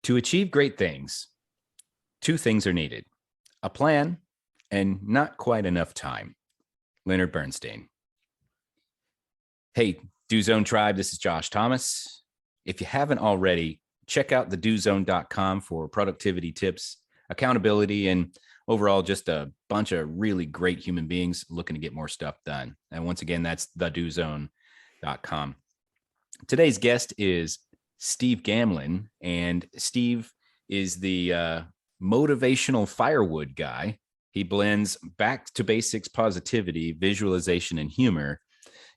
To achieve great things, two things are needed: a plan and not quite enough time. Leonard Bernstein. Hey, Do Zone Tribe, this is Josh Thomas. If you haven't already, check out thedozone.com for productivity tips, accountability, and overall just a bunch of really great human beings looking to get more stuff done. And once again, that's thedozone.com. Today's guest is Steve Gamlin, and Steve is the motivational firewood guy. He blends back to basics positivity, visualization, and humor,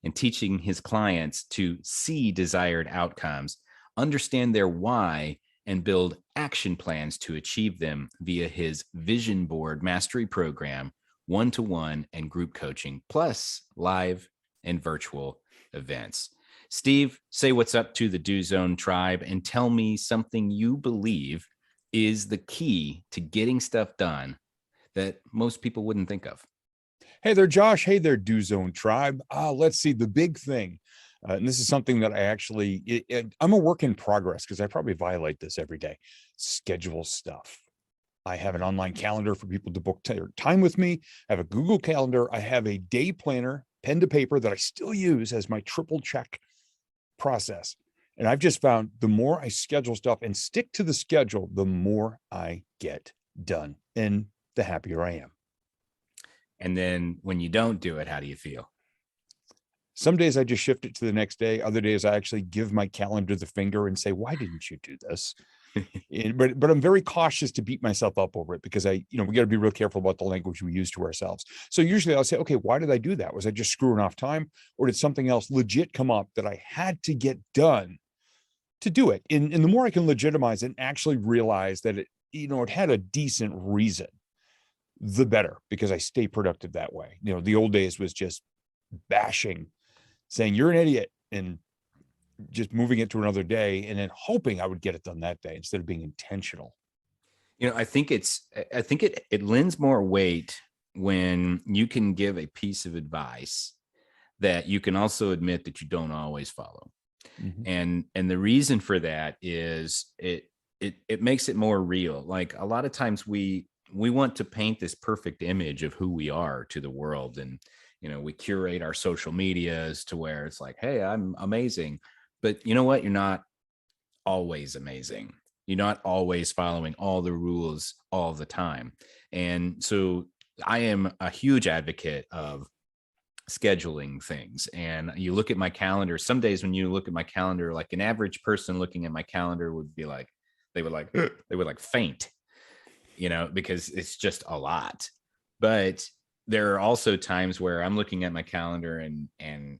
and teaching his clients to see desired outcomes, understand their why, and build action plans to achieve them via his Vision Board Mastery Program, one-to-one and group coaching, plus live and virtual events. Steve, say what's up to the Do Zone Tribe and tell me something you believe is the key to getting stuff done that most people wouldn't think of. Hey there, Josh. Hey there, Do Zone Tribe. Let's see, the big thing. And this is something that I actually, I'm a work in progress because I probably violate this every day. Schedule stuff. I have an online calendar for people to book time with me. I have a Google Calendar. I have a day planner, pen to paper, that I still use as my triple check process. And I've just found the more I schedule stuff and stick to the schedule, the more I get done and the happier I am. And then when you don't do it, how do you feel? Some days I just shift it to the next day. Other days I actually give my calendar the finger and say, why didn't you do this? But I'm very cautious to beat myself up over it because we got to be real careful about the language we use to ourselves. So usually I'll say, okay, why did I do that? Was I just screwing off time, or did something else legit come up that I had to get done to do it? And the more I can legitimize it and actually realize that it had a decent reason, the better, because I stay productive that way. The old days was just bashing, saying you're an idiot, and just moving it to another day and then hoping I would get it done that day instead of being intentional. I think it lends more weight when you can give a piece of advice that you can also admit that you don't always follow. Mm-hmm. And the reason for that is it makes it more real. Like a lot of times we want to paint this perfect image of who we are to the world. And, we curate our social medias to where it's like, hey, I'm amazing. But you know what? You're not always amazing. You're not always following all the rules all the time. And so I am a huge advocate of scheduling things. And you look at my calendar, some days when you look at my calendar, like an average person looking at my calendar would be like, they would faint, because it's just a lot. But there are also times where I'm looking at my calendar and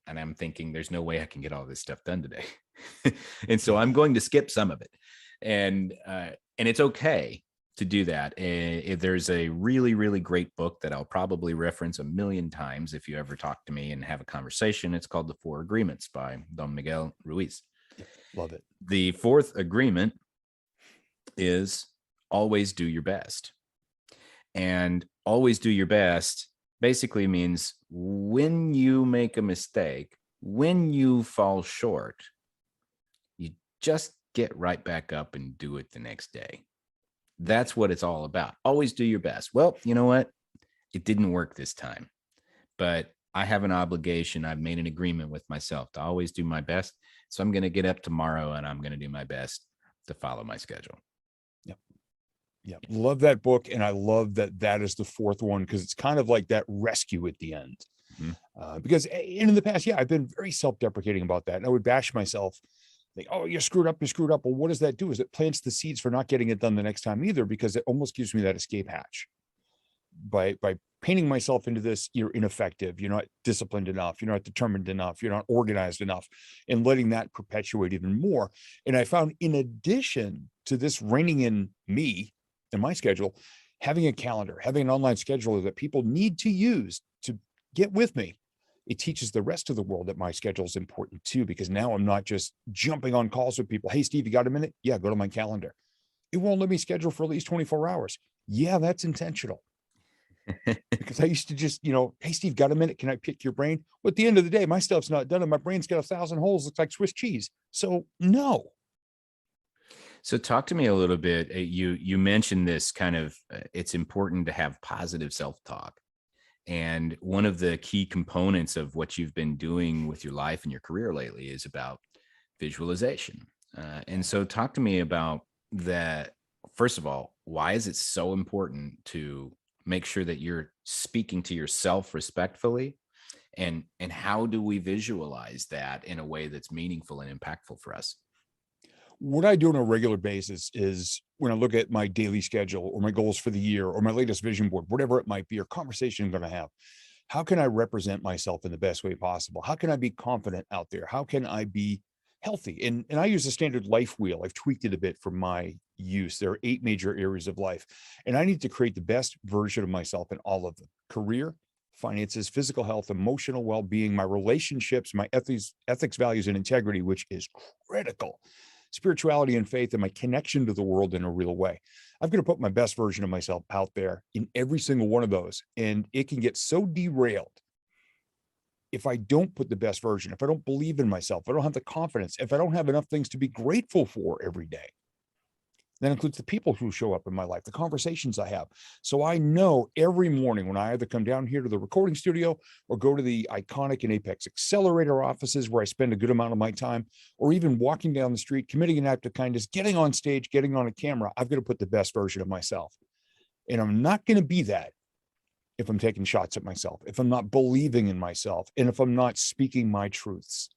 I'm thinking there's no way I can get all this stuff done today. And so I'm going to skip some of it. And it's okay to do that. There's a really, really great book that I'll probably reference a million times if you ever talk to me and have a conversation. It's called The Four Agreements by Don Miguel Ruiz. Love it. The fourth agreement is always do your best. And always do your best basically means when you make a mistake, when you fall short, you just get right back up and do it the next day. That's what it's all about. Always do your best. Well, you know what? It didn't work this time, but I have an obligation. I've made an agreement with myself to always do my best. So I'm going to get up tomorrow and I'm going to do my best to follow my schedule. Yeah. Love that book. And I love that is the fourth one, because it's kind of like that rescue at the end. Mm-hmm. Because in the past, I've been very self-deprecating about that. And I would bash myself, think, oh, you're screwed up. Well, what does that do? Is it plants the seeds for not getting it done the next time either, because it almost gives me that escape hatch. By painting myself into this, you're ineffective, you're not disciplined enough, you're not determined enough, you're not organized enough, and letting that perpetuate even more. And I found, in addition to this reining in me and my schedule, having a calendar, having an online scheduler that people need to use to get with me, it teaches the rest of the world that my schedule is important too, because now I'm not just jumping on calls with people. Hey, Steve, you got a minute? Yeah, go to my calendar. It won't let me schedule for at least 24 hours. Yeah, that's intentional. Because I used to just, hey, Steve, got a minute? Can I pick your brain? Well, at the end of the day, my stuff's not done and my brain's got 1,000 holes. Looks like Swiss cheese. So no. So talk to me a little bit. You mentioned this kind of it's important to have positive self-talk. And one of the key components of what you've been doing with your life and your career lately is about visualization. And so talk to me about that. First of all, why is it so important to make sure that you're speaking to yourself respectfully? And how do we visualize that in a way that's meaningful and impactful for us? What I do on a regular basis is when I look at my daily schedule or my goals for the year or my latest vision board, whatever it might be, or conversation I'm going to have, how can I represent myself in the best way possible? How can I be confident out there? How can I be healthy? And I use a standard life wheel. I've tweaked it a bit for my use. There are 8 major areas of life, and I need to create the best version of myself in all of them: career, finances, physical health, emotional well-being, my relationships, my ethics, values, and integrity, which is critical, spirituality and faith, and my connection to the world in a real way. I'm going to put my best version of myself out there in every single one of those. And it can get so derailed if I don't put the best version, if I don't believe in myself, if I don't have the confidence, if I don't have enough things to be grateful for every day. That includes the people who show up in my life, the conversations I have. So I know every morning when I either come down here to the recording studio or go to the Iconic and Apex Accelerator offices where I spend a good amount of my time, or even walking down the street, committing an act of kindness, getting on stage, getting on a camera, I've got to put the best version of myself. And I'm not going to be that if I'm taking shots at myself, if I'm not believing in myself, and if I'm not speaking my truths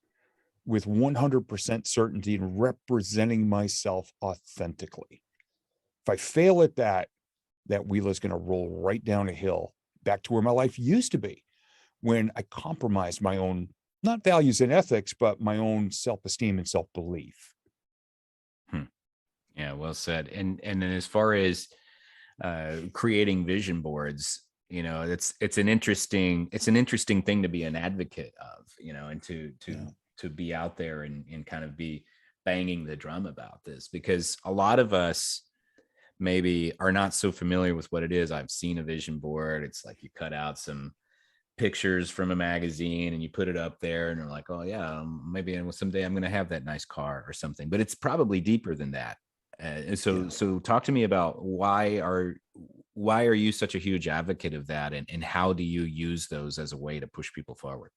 with 100% certainty and representing myself authentically. If I fail at that, that wheel is going to roll right down a hill back to where my life used to be, when I compromised my own, not values and ethics, but my own self-esteem and self-belief. Hmm. Yeah, well said. And then as far as creating vision boards, it's an interesting thing to be an advocate of, and to be out there and kind of be banging the drum about this, because a lot of us maybe are not so familiar with what it is. I've seen a vision board. It's like you cut out some pictures from a magazine and you put it up there and you're like, oh yeah, maybe someday I'm going to have that nice car or something, but it's probably deeper than that. So talk to me about why are you such a huge advocate of that, and how do you use those as a way to push people forward?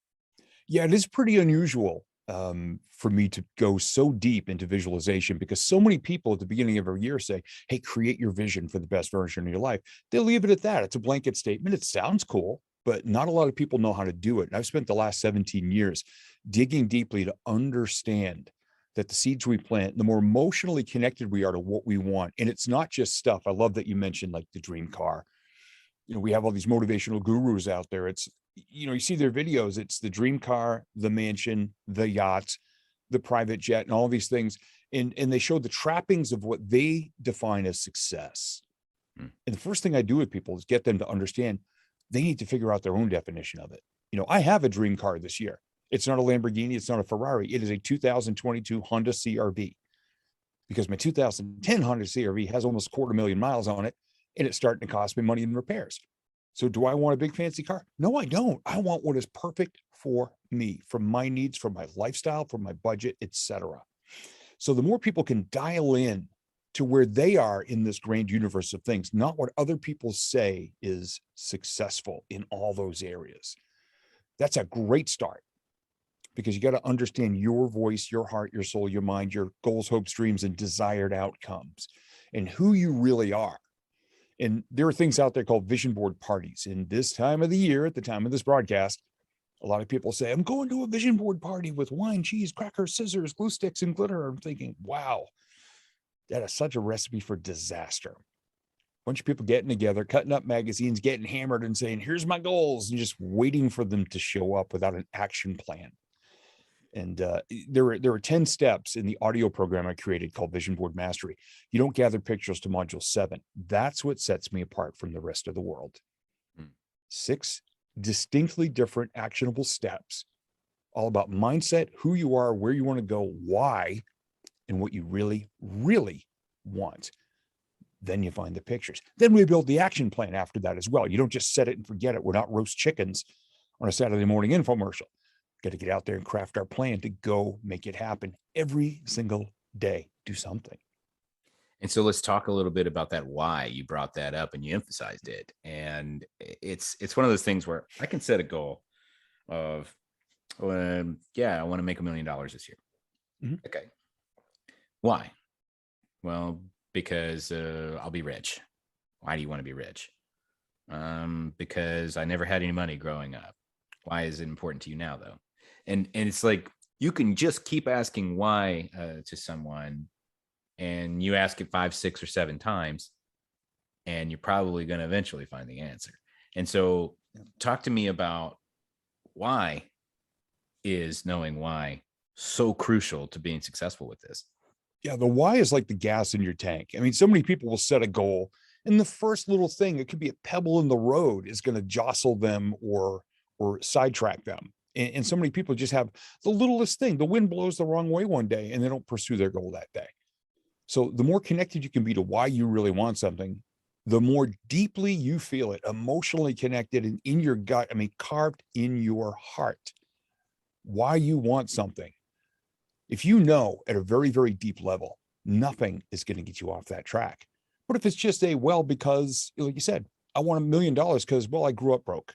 Yeah, it is pretty unusual for me to go so deep into visualization, because so many people at the beginning of every year say, hey, create your vision for the best version of your life. They'll leave it at that. It's a blanket statement. It sounds cool, but not a lot of people know how to do it. And I've spent the last 17 years digging deeply to understand that the seeds we plant, the more emotionally connected we are to what we want. And it's not just stuff. I love that you mentioned like the dream car. We have all these motivational gurus out there. It's, you see their videos. It's the dream car, the mansion, the yacht, the private jet, and all these things. And they show the trappings of what they define as success. Hmm. And the first thing I do with people is get them to understand they need to figure out their own definition of it. I have a dream car this year. It's not a Lamborghini. It's not a Ferrari. It is a 2022 Honda CRV, because my 2010 Honda CRV has almost 250,000 miles on it, and it's starting to cost me money in repairs. So do I want a big fancy car? No, I don't. I want what is perfect for me, for my needs, for my lifestyle, for my budget, etc. So the more people can dial in to where they are in this grand universe of things, not what other people say is successful in all those areas, that's a great start, because you got to understand your voice, your heart, your soul, your mind, your goals, hopes, dreams, and desired outcomes, and who you really are. And there are things out there called vision board parties. And this time of the year, at the time of this broadcast, a lot of people say, I'm going to a vision board party with wine, cheese, crackers, scissors, glue sticks, and glitter. I'm thinking, wow, that is such a recipe for disaster. Bunch of people getting together, cutting up magazines, getting hammered and saying, here's my goals, and just waiting for them to show up without an action plan. And there are 10 steps in the audio program I created called Vision Board Mastery. You don't gather pictures to module 7. That's what sets me apart from the rest of the world. 6 distinctly different actionable steps, all about mindset, who you are, where you want to go, why, and what you really, really want. Then you find the pictures. Then we build the action plan after that as well. You don't just set it and forget it. We're not roast chickens on a Saturday morning infomercial. Got to get out there and craft our plan to go make it happen every single day. Do something. And so let's talk a little bit about that why. You brought that up and you emphasized it. And it's one of those things where I can set a goal of, yeah, I want to make $1 million this year. Mhm. Okay. Why? Well, because I'll be rich. Why do you want to be rich? Because I never had any money growing up. Why is it important to you now, though? And it's like you can just keep asking why to someone, and you ask it 5, 6, or 7 times, and you're probably going to eventually find the answer. And so, talk to me about why is knowing why so crucial to being successful with this. Yeah, the why is like the gas in your tank. I mean, so many people will set a goal, and the first little thing, it could be a pebble in the road, is going to jostle them or sidetrack them. And so many people just have the littlest thing. The wind blows the wrong way one day, and they don't pursue their goal that day. So the more connected you can be to why you really want something, the more deeply you feel it, emotionally connected and in your gut. I mean, carved in your heart, why you want something. If you know at a very, very deep level, nothing is going to get you off that track. But if it's just because, like you said, I want $1 million because, well, I grew up broke.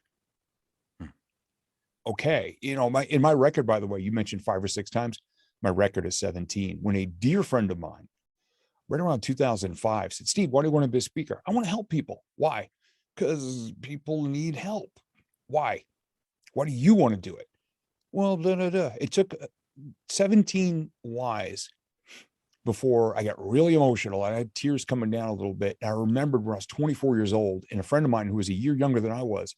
Okay. In my record, by the way, you mentioned 5 or 6 times, my record is 17. When a dear friend of mine, right around 2005, said, Steve, why do you want to be a speaker? I want to help people. Why? Because people need help. Why? Why do you want to do it? Well, it took 17 whys before I got really emotional. I had tears coming down a little bit. And I remembered when I was 24 years old, and a friend of mine who was a year younger than I was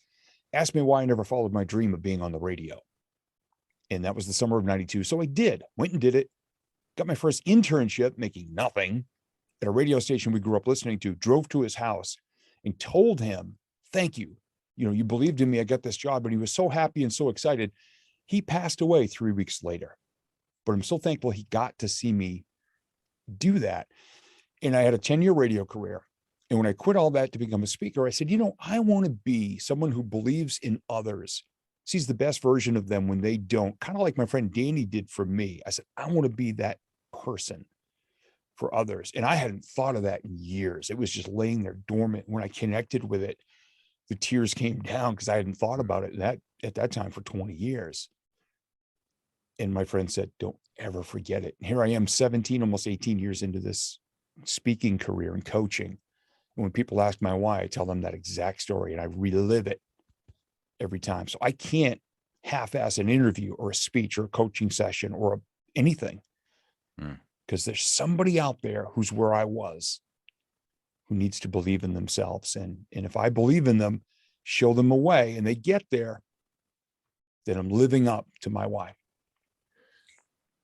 asked me why I never followed my dream of being on the radio. And that was the summer of 92. So I did, went and did it, got my first internship making nothing at a radio station we grew up listening to, drove to his house and told him, thank you. You believed in me. I got this job. And he was so happy and so excited. He passed away 3 weeks later, but I'm so thankful he got to see me do that. And I had a 10-year radio career. And when I quit all that to become a speaker, I said, I want to be someone who believes in others, sees the best version of them when they don't, kind of like my friend Danny did for me. I said, I want to be that person for others. And I hadn't thought of that in years. It was just laying there dormant. When I connected with it, the tears came down because I hadn't thought about it at that time for 20 years. And my friend said, don't ever forget it. And here I am, 17, almost 18 years into this speaking career and coaching. And when people ask my why, I tell them that exact story and I relive it every time. So I can't half-ass an interview or a speech or a coaching session or anything, because there's somebody out there who's where I was, who needs to believe in themselves. And if I believe in them, show them a way, and they get there, then I'm living up to my why.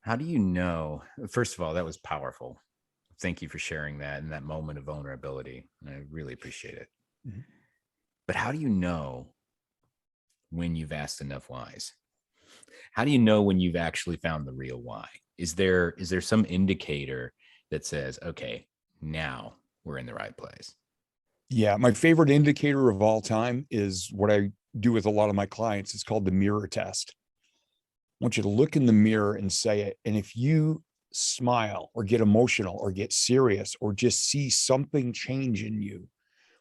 How do you know? First of all, that was powerful. Thank you for sharing that in that moment of vulnerability. I really appreciate it. Mm-hmm. But how do you know when you've asked enough whys? How do you know when you've actually found the real why? Is there some indicator that says, okay, now we're in the right place? Yeah, my favorite indicator of all time is what I do with a lot of my clients. It's called the mirror test. I want you to look in the mirror and say it. And if you smile or get emotional or get serious or just see something change in you,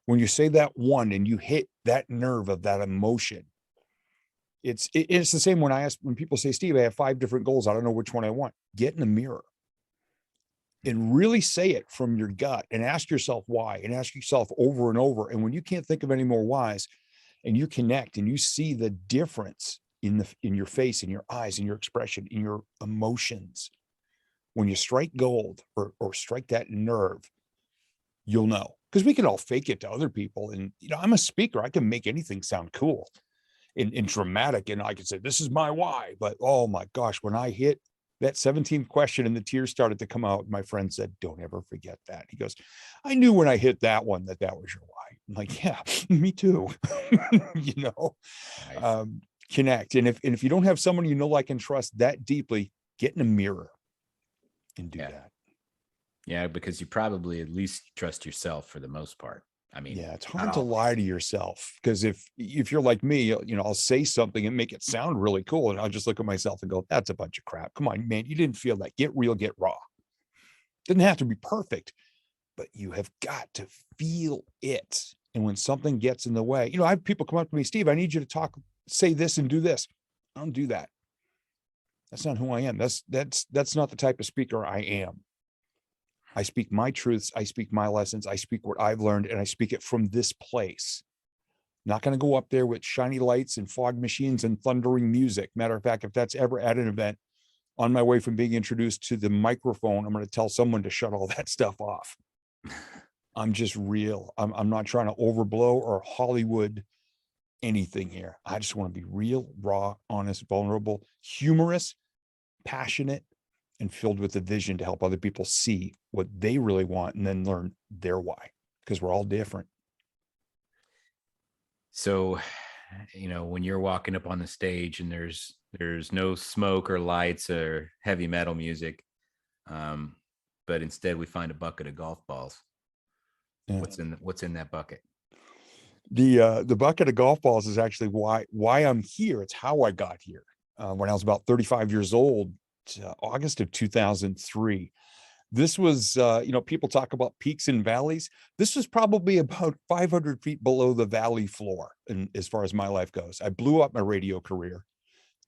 when you say that one and you hit that nerve of that emotion, it's the same when people say, Steve, I have 5 different goals. I don't know which one I want. Get in the mirror and really say it from your gut and ask yourself why, and ask yourself over and over. And when you can't think of any more whys and you connect and you see the difference in your face, in your eyes, in your expression, in your emotions, when you strike gold or strike that nerve, you'll know. Because we can all fake it to other people. And, I'm a speaker. I can make anything sound cool and dramatic. And I can say, this is my why. But, oh, my gosh, when I hit that 17th question and the tears started to come out, my friend said, don't ever forget that. He goes, I knew when I hit that one that was your why. I'm like, yeah, me too. Nice. Connect. And if you don't have someone you know, like, and trust that deeply, get in a mirror and do that. Yeah, because you probably at least trust yourself for the most part. I mean, yeah, it's hard to lie to yourself, because if you're like me, I'll say something and make it sound really cool, and I'll just look at myself and go, that's a bunch of crap. Come on, man, you didn't feel that. Get real, get raw. Doesn't have to be perfect, but you have got to feel it. And when something gets in the way, I have people come up to me, Steve, I need you to say this and do this. I don't do that. That's not who I am. That's not the type of speaker I am. I speak my truths. I speak my lessons. I speak what I've learned, and I speak it from this place. Not going to go up there with shiny lights and fog machines and thundering music. Matter of fact, if that's ever at an event, on my way from being introduced to the microphone, I'm going to tell someone to shut all that stuff off. I'm just real. I'm not trying to overblow or Hollywood anything here. I just want to be real, raw, honest, vulnerable, humorous, passionate, and filled with a vision to help other people see what they really want and then learn their why, because we're all different. So, when you're walking up on the stage and there's no smoke or lights or heavy metal music, but instead we find a bucket of golf balls. Yeah. What's in that bucket? The bucket of golf balls is actually why I'm here. It's how I got here. When I was about 35 years old, August of 2003. This was, people talk about peaks and valleys. This was probably about 500 feet below the valley floor. And as far as my life goes, I blew up my radio career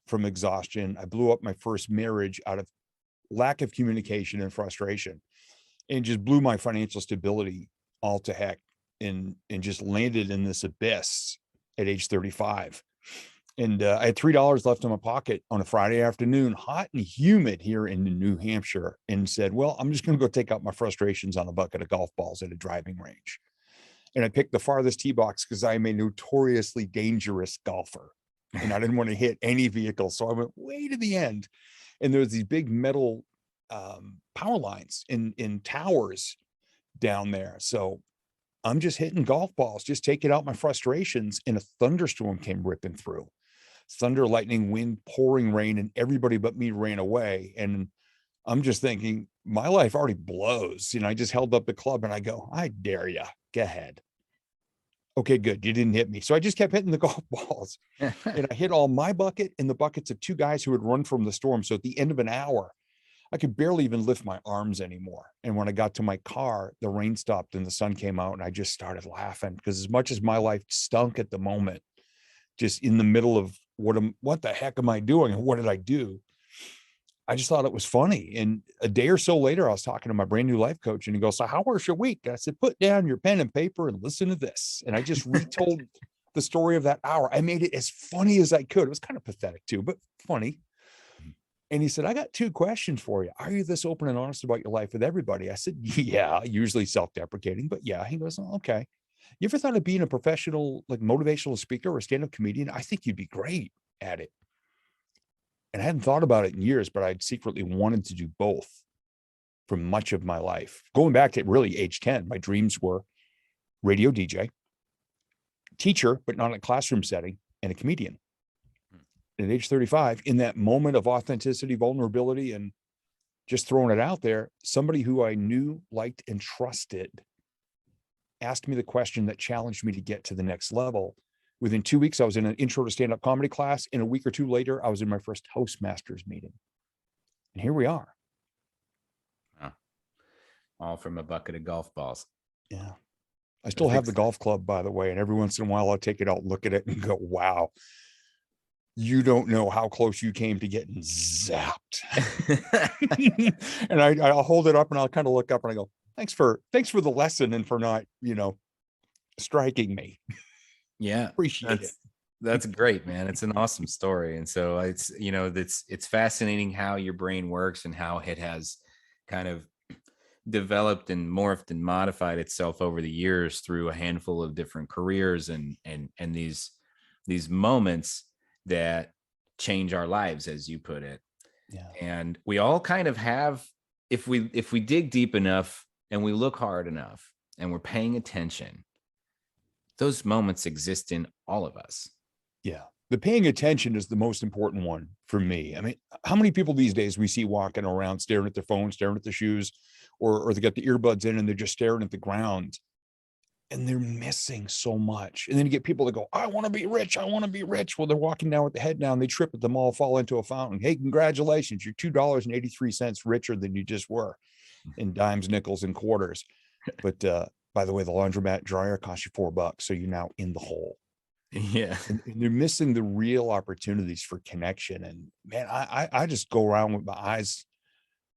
from exhaustion. I blew up my first marriage out of lack of communication and frustration, and just blew my financial stability all to heck, and just landed in this abyss at age 35. And I had $3 left in my pocket on a Friday afternoon, hot and humid here in New Hampshire, and said, well, I'm just going to go take out my frustrations on a bucket of golf balls at a driving range. And I picked the farthest tee box because I am a notoriously dangerous golfer, and I didn't want to hit any vehicle. So I went way to the end, and there was these big metal power lines in towers down there. So I'm just hitting golf balls, just taking out my frustrations, and a thunderstorm came ripping through. Thunder, lightning, wind, pouring rain, and everybody but me ran away. And I'm just thinking, my life already blows. I just held up the club and I go, I dare you, go ahead. Okay, good. You didn't hit me. So I just kept hitting the golf balls. And I hit all my bucket and the buckets of two guys who had run from the storm. So at the end of an hour, I could barely even lift my arms anymore. And when I got to my car, the rain stopped and the sun came out, and I just started laughing, because as much as my life stunk at the moment, just in the middle of what the heck am I doing? And what did I do? I just thought it was funny. And a day or so later, I was talking to my brand new life coach, and he goes, so how was your week? And I said, put down your pen and paper and listen to this. And I just retold the story of that hour. I made it as funny as I could. It was kind of pathetic too, but funny. And he said, I got two questions for you. Are you this open and honest about your life with everybody? I said, yeah, usually self-deprecating, but yeah. He goes, oh, okay. You ever thought of being a professional, like motivational speaker or a stand-up comedian? I think you'd be great at it. And I hadn't thought about it in years, but I'd secretly wanted to do both for much of my life. Going back to really age 10, my dreams were radio DJ, teacher, but not in a classroom setting, and a comedian. And at age 35, in that moment of authenticity, vulnerability, and just throwing it out there, somebody who I knew, liked, and trusted asked me the question that challenged me to get to the next level. Within 2 weeks, I was in an intro to stand-up comedy class. And a week or two later, I was in my first Toastmasters meeting. And here we are. Wow. All from a bucket of golf balls. Yeah. I still have the golf club, by the way. And every once in a while, I'll take it out, look at it, and go, wow, you don't know how close you came to getting zapped. And I'll hold it up and I'll kind of look up and I go, thanks for the lesson and for not, striking me. Yeah. Appreciate it. That's great, man. It's an awesome story. And so it's fascinating how your brain works and how it has kind of developed and morphed and modified itself over the years through a handful of different careers and these moments that change our lives, as you put it. Yeah. And we all kind of have, if we dig deep enough and we look hard enough and we're paying attention, those moments exist in all of us. Yeah. The paying attention is the most important one for me. I mean, how many people these days we see walking around staring at their phone, staring at their shoes, or they got the earbuds in and they're just staring at the ground, and they're missing so much. And then you get people that go, I want to be rich. I want to be rich. Well, they're walking down with the head down. They trip at the mall, fall into a fountain. Hey, congratulations. You're $2.83 richer than you just were in dimes, nickels, and quarters. But by the way, the laundromat dryer costs you $4, so you're now in the hole. Yeah. And they're missing the real opportunities for connection. And man, I just go around with my eyes,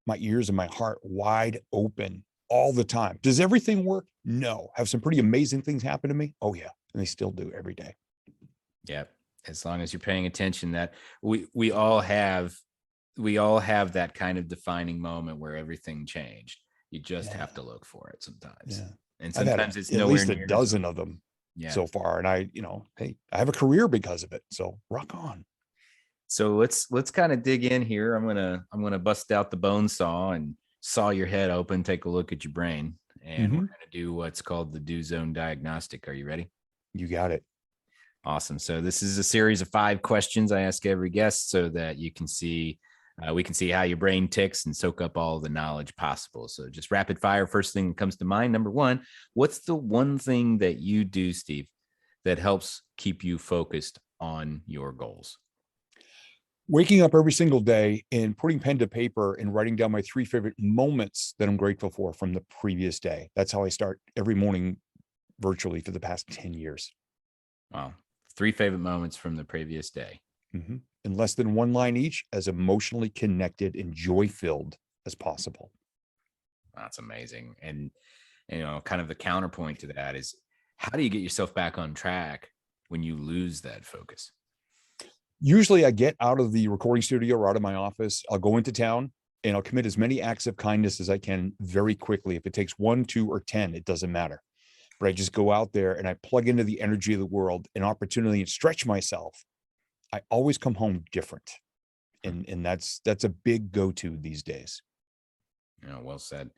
my ears, and my heart wide open all the time. Does everything work? No. Have some pretty amazing things happen to me? Oh yeah. And they still do every day. Yeah. As long as you're paying attention, that we all have that kind of defining moment where everything changed. You just have to look for it sometimes. Yeah. And I've had sometimes it's at nowhere least a near as dozen of them yeah. so far. And hey, I have a career because of it. So rock on. So let's kind of dig in here. I'm gonna bust out the bone saw and saw your head open, take a look at your brain, and we're gonna do what's called the Do Zone diagnostic. Are you ready? You got it. Awesome. So this is a series of 5 questions I ask every guest so that you can see we can see how your brain ticks and soak up all the knowledge possible. So just rapid fire. First thing that comes to mind. Number 1, what's the one thing that you do, Steve, that helps keep you focused on your goals? Waking up every single day and putting pen to paper and writing down my 3 favorite moments that I'm grateful for from the previous day. That's how I start every morning virtually for the past 10 years. Wow. 3 favorite moments from the previous day. In less than 1 line each, as emotionally connected and joy-filled as possible. That's amazing. And, kind of the counterpoint to that is, how do you get yourself back on track when you lose that focus? Usually I get out of the recording studio or out of my office. I'll go into town and I'll commit as many acts of kindness as I can very quickly. If it takes 1, 2, or 10, it doesn't matter. But I just go out there and I plug into the energy of the world, an opportunity, and stretch myself. I always come home different. And that's a big go-to these days. Well said.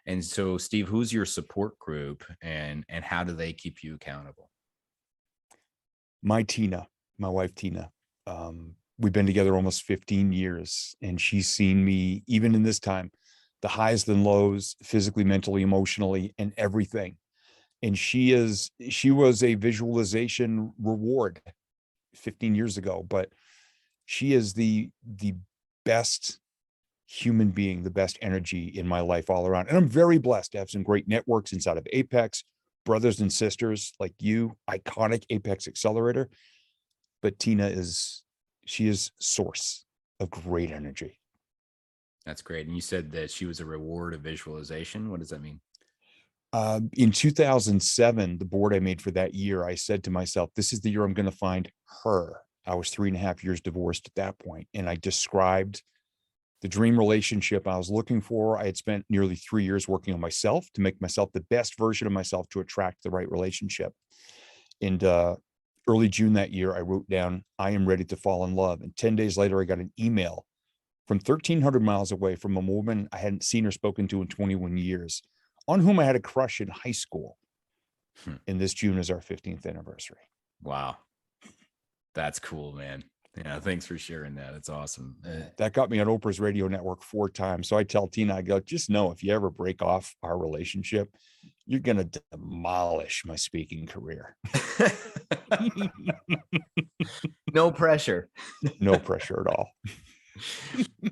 And so, Steve, who's your support group and how do they keep you accountable? My wife, Tina. We've been together almost 15 years, and she's seen me, even in this time, the highs and lows, physically, mentally, emotionally, and everything. And she was a visualization reward 15 years ago, but she is the best human being, the best energy in my life all around. And I'm very blessed to have some great networks inside of Apex, brothers and sisters like you, iconic Apex Accelerator. But Tina is source of great energy. That's great. And you said that she was a reward of visualization. What does that mean? In 2007, the board I made for that year, I said to myself, this is the year I'm going to find her. I was 3.5 years divorced at that point, and I described the dream relationship I was looking for. I had spent nearly 3 years working on myself to make myself the best version of myself to attract the right relationship. And early June that year, I wrote down, I am ready to fall in love. And 10 days later, I got an email from 1,300 miles away from a woman I hadn't seen or spoken to in 21 years, on whom I had a crush in high school. And this June is our 15th anniversary. Wow. That's cool, man. Yeah, thanks for sharing that. It's awesome. That got me on Oprah's radio network 4 times. So I tell Tina, I go, just know if you ever break off our relationship, you're going to demolish my speaking career. No pressure. No pressure at all.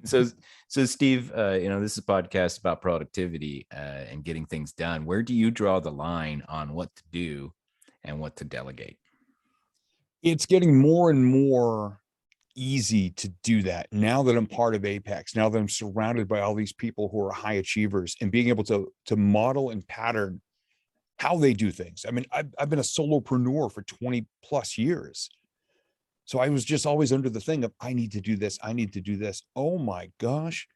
So Steve, this is a podcast about productivity and getting things done. Where do you draw the line on what to do and what to delegate? It's getting more and more easy to do that now that I'm part of Apex, now that I'm surrounded by all these people who are high achievers, and being able to model and pattern how they do things. I mean, I've been a solopreneur for 20 plus years. So I was just always under the thing of, I need to do this. I need to do this. Oh my gosh.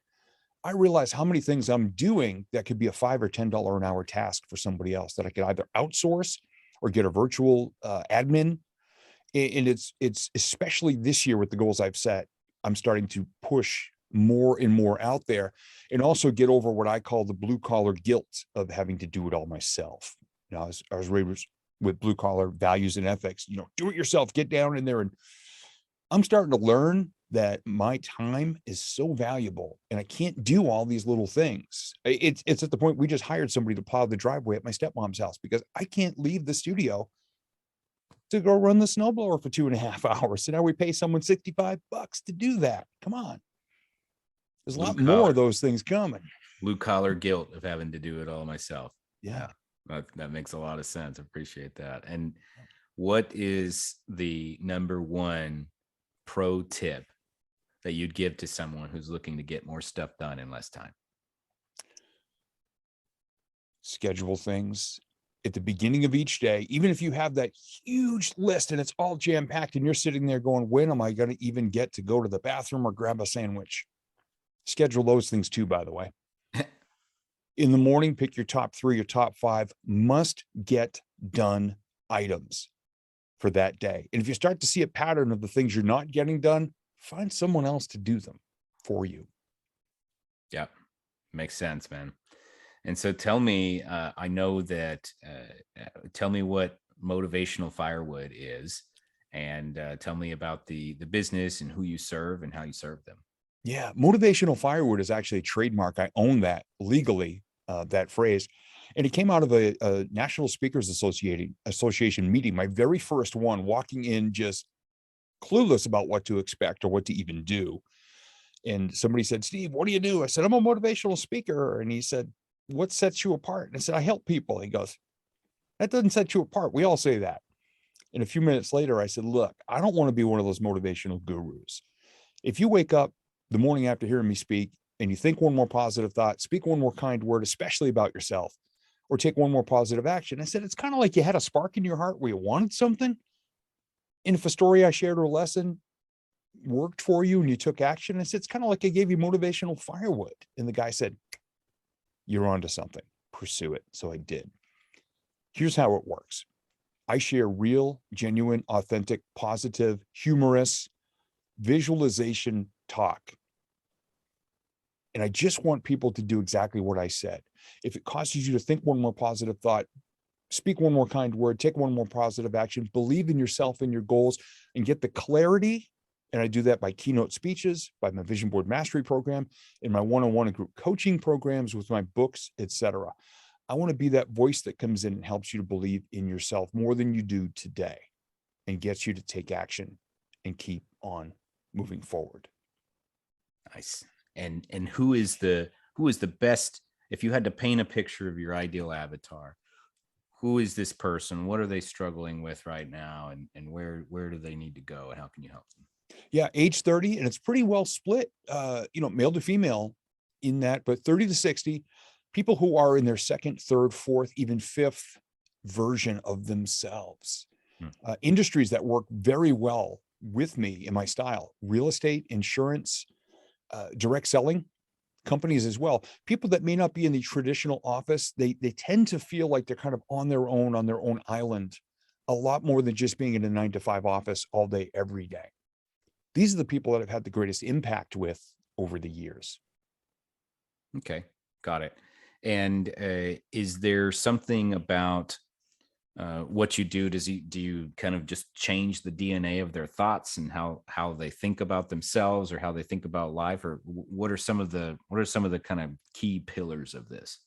I realize how many things I'm doing that could be a $5 or $10 an hour task for somebody else that I could either outsource or get a virtual admin. And it's especially this year with the goals I've set, I'm starting to push more and more out there, and also get over what I call the blue collar guilt of having to do it all myself. I was raised with blue collar values and ethics, do it yourself, get down in there. And I'm starting to learn that my time is so valuable, and I can't do all these little things. It's at the point we just hired somebody to plow the driveway at my stepmom's house because I can't leave the studio to go run the snowblower for 2.5 hours. So now we pay someone $65 to do that. Come on. There's a lot more of those things coming. Blue collar guilt of having to do it all myself. Yeah. That makes a lot of sense. I appreciate that. And what is the number one pro tip that you'd give to someone who's looking to get more stuff done in less time? Schedule things at the beginning of each day, even if you have that huge list and it's all jam packed and you're sitting there going, when am I going to even get to go to the bathroom or grab a sandwich? Schedule those things too, by the way. In the morning, pick your top 3 or top 5 must get done items for that day. And if you start to see a pattern of the things you're not getting done, find someone else to do them for you. Yeah, makes sense, man. And so tell me, I know that, tell me what Motivational Firewood is, and tell me about the business and who you serve and how you serve them. Yeah, motivational firewood is actually a trademark. I own that legally, that phrase. And it came out of a National Speakers Association meeting, my very first one, walking in just clueless about what to expect or what to even do. And somebody said, Steve, what do you do? I said, I'm a motivational speaker. And he said, what sets you apart? And I said, I help people. He goes, that doesn't set you apart. We all say that. And a few minutes later, I said, look, I don't want to be one of those motivational gurus. If you wake up the morning after hearing me speak and you think one more positive thought, speak one more kind word, especially about yourself, or take one more positive action. I said, it's kind of like you had a spark in your heart where you wanted something. And if a story I shared or a lesson worked for you and you took action, I said, it's kind of like I gave you motivational firewood. And the guy said, you're onto something, pursue it. So I did. Here's how it works. I share real, genuine, authentic, positive, humorous visualization talk. And I just want people to do exactly what I said. If it causes you to think one more positive thought, speak one more kind word, take one more positive action, believe in yourself and your goals, and get the clarity. And I do that by keynote speeches, by my vision board mastery program, in my one-on-one and group coaching programs, with my books, etc. I want to be that voice that comes in and helps you to believe in yourself more than you do today, and gets you to take action and keep on moving forward. Nice. And who is the best, if you had to paint a picture of your ideal avatar, who is this person? What are they struggling with right now? And where do they need to go, and how can you help them? Yeah, age 30, and it's pretty well split, male to female in that, but 30 to 60, people who are in their second, third, fourth, even fifth version of themselves. Industries that work very well with me in my style: real estate, insurance, direct selling companies as well. People that may not be in the traditional office, they tend to feel like they're kind of on their own island, a lot more than just being in a 9-to-5 office all day, every day. These are the people that I've had the greatest impact with over the years. Okay, got it. And is there something about what you do? Do you kind of just change the DNA of their thoughts and how they think about themselves or how they think about life, or what are some of the kind of key pillars of this?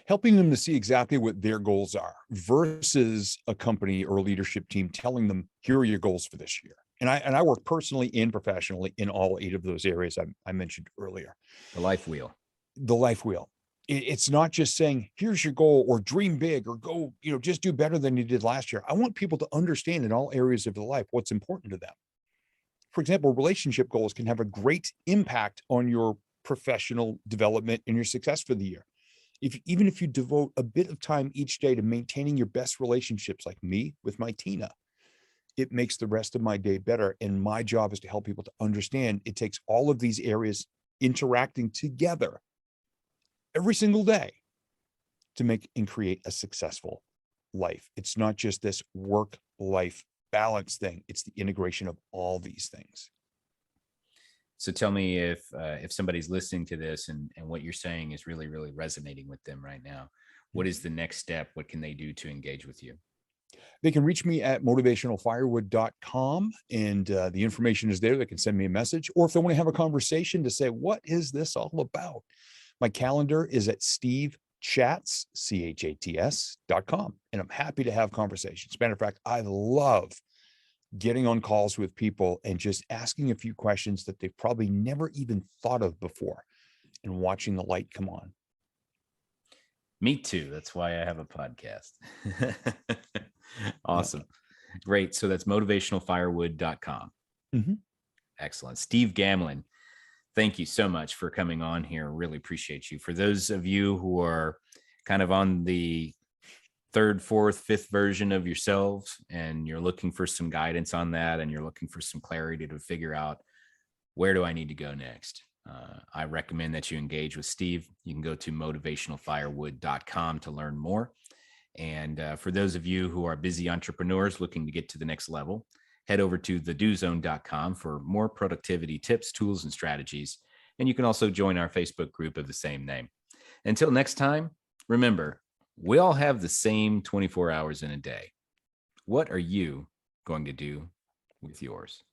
Helping them to see exactly what their goals are versus a company or a leadership team telling them, here are your goals for this year. And I work personally and professionally in all 8 of those areas I mentioned earlier. The life wheel. The life wheel. It's not just saying, here's your goal, or dream big, or go, just do better than you did last year. I want people to understand in all areas of their life what's important to them. For example, relationship goals can have a great impact on your professional development and your success for the year. Even if you devote a bit of time each day to maintaining your best relationships, like me with my Tina, it makes the rest of my day better. And my job is to help people to understand it takes all of these areas interacting together every single day to make and create a successful life. It's not just this work-life balance thing. It's the integration of all these things. So tell me, if somebody's listening to this and what you're saying is really, really resonating with them right now, what is the next step? What can they do to engage with you? They can reach me at motivationalfirewood.com, and the information is there. They can send me a message, or if they want to have a conversation to say, what is this all about? My calendar is at stevechats, CHATS.com, and I'm happy to have conversations. Matter of fact, I love getting on calls with people and just asking a few questions that they've probably never even thought of before, and watching the light come on. Me too. That's why I have a podcast. Awesome. Great. So that's motivationalfirewood.com. Mm-hmm. Excellent. Steve Gamlin, thank you so much for coming on here. Really appreciate you. For those of you who are kind of on the third, fourth, fifth version of yourselves, and you're looking for some guidance on that, and you're looking for some clarity to figure out, where do I need to go next? I recommend that you engage with Steve. You can go to motivationalfirewood.com to learn more. And for those of you who are busy entrepreneurs looking to get to the next level, head over to thedozone.com for more productivity tips, tools, and strategies. And you can also join our Facebook group of the same name. Until next time, remember, we all have the same 24 hours in a day. What are you going to do with yours?